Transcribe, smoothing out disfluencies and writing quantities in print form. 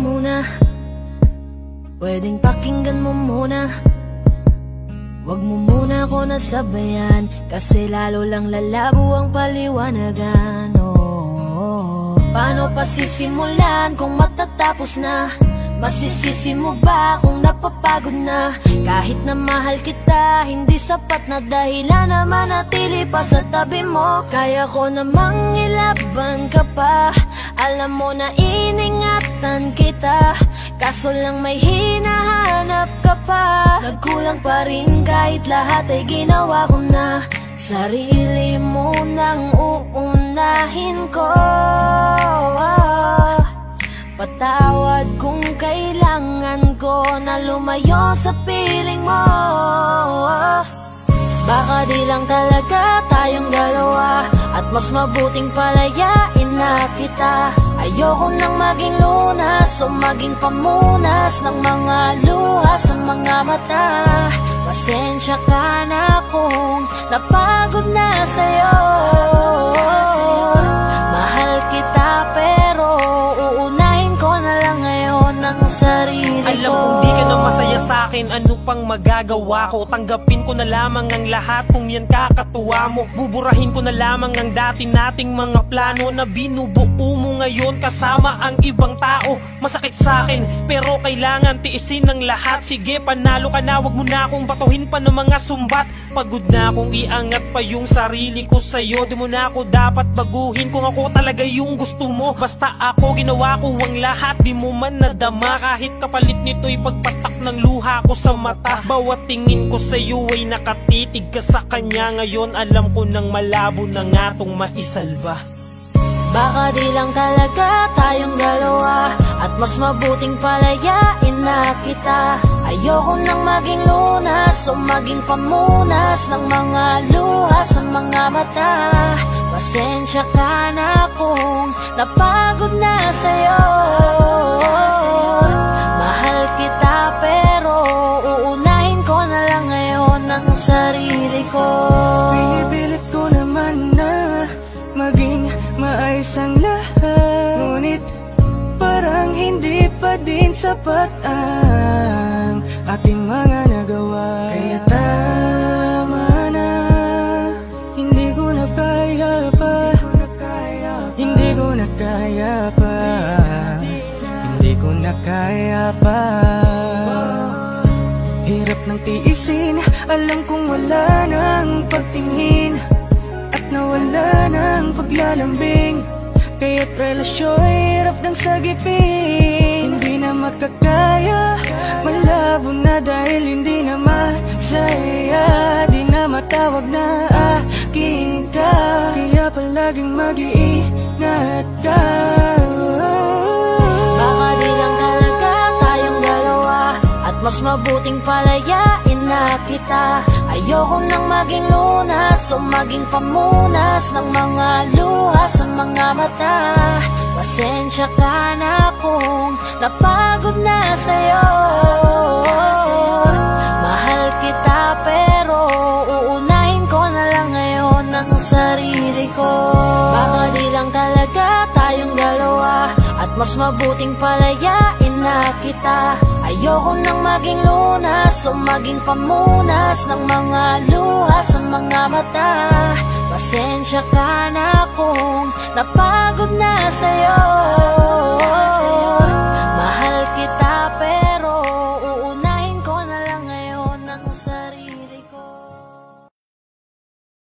muna, pwedeng pakinggan mo muna. Wag mo muna ako nasabayan, kasi lalo lang lalabo ang paliwanagan. Paano pa sisimulan kung matatapos na? Masisisi mo ba kung napapagod na? Kahit na mahal kita, hindi sapat na dahilan na manatili pa sa tabi mo. Kaya ko namang ilaban ka pa, alam mo na iningatan kita, kaso lang may hinahanap ka pa. Nagkulang pa rin kahit lahat ay ginawa ko na. Sarili mo nang uunahin ko. Patawad kung kailangan ko na lumayo sa piling mo. Baka di lang talaga tayong dalawa, at mas mabuting palayain na kita. Ayoko nang maging lunas o maging pamunas ng mga luha sa mga mata. Pasensya ka na kung napagod na sa'yo. Mahal kita pero uunahin ko na lang ngayon ang sarili ko. Alam kong di ka na masaya sa'kin, ano pang magagawa ko? Tanggapin ko na lamang ang lahat kung yan kakatuwa mo. Buburahin ko na lamang ang dati nating mga plano na binubuo mo ngayon kasama ang ibang tao. Masakit sa'kin pero kailangan tiisin ng lahat. Sige, panalo ka na, wag mo na akong batuhin pa ng mga sumbat. Pagod na akong iangat pa yung sarili ko sa'yo. Di mo na ako dapat baguhin kung ako talaga yung gusto mo. Basta ako, ginawa ko ang lahat, di mo man nadama. Kahit kapalit nito'y pagpatak ng luha ko sa mata. Bawat tingin ko sa'yo ay nakatitig ka sa kanya. Ngayon alam ko nang malabo na nga tong maisalba. Baka di lang talaga tayong dalawa, at mas mabuting palayain na kita. Ayoko nang maging lunas o maging pamunas ng mga luha sa mga mata. Pasensya ka na kung napagod na sa'yo. Mahal kita pero uunahin ko na lang ngayon ang sarili ko. Pinipilit ko naman na maging maayos ang lahat, ngunit parang hindi pa din sapat ang ating mga nagawa. Kaya tama na, hindi ko na kaya pa, hindi ko na kaya pa, hindi ko na kaya pa. Hirap ng tiisin, alam kong wala nang pagtingin at nawala ng paglalambing. Kaya't relasyo'y hirap ng sagipin. Hindi na makakaya, malabo na dahil hindi na masaya. Di na matawag na akin ka, kaya palaging mag-iingat ka. Baka di lang talaga tayong dalawa, at mas mabuting palayain na kita. Ayoko nang maging lunas o maging pamunas ng mga luha sa mga mata. Pasensya ka na kung napagod na sa'yo. Mahal kita pero uunahin ko na lang ngayon ang sarili ko. Baka di lang talaga tayong dalawa, at mas mabuting palayain na kita. Ayoko nang maging lunas o maging pamunas ng mga luha sa mga mata. Pasensya ka na kung napagod na sa'yo.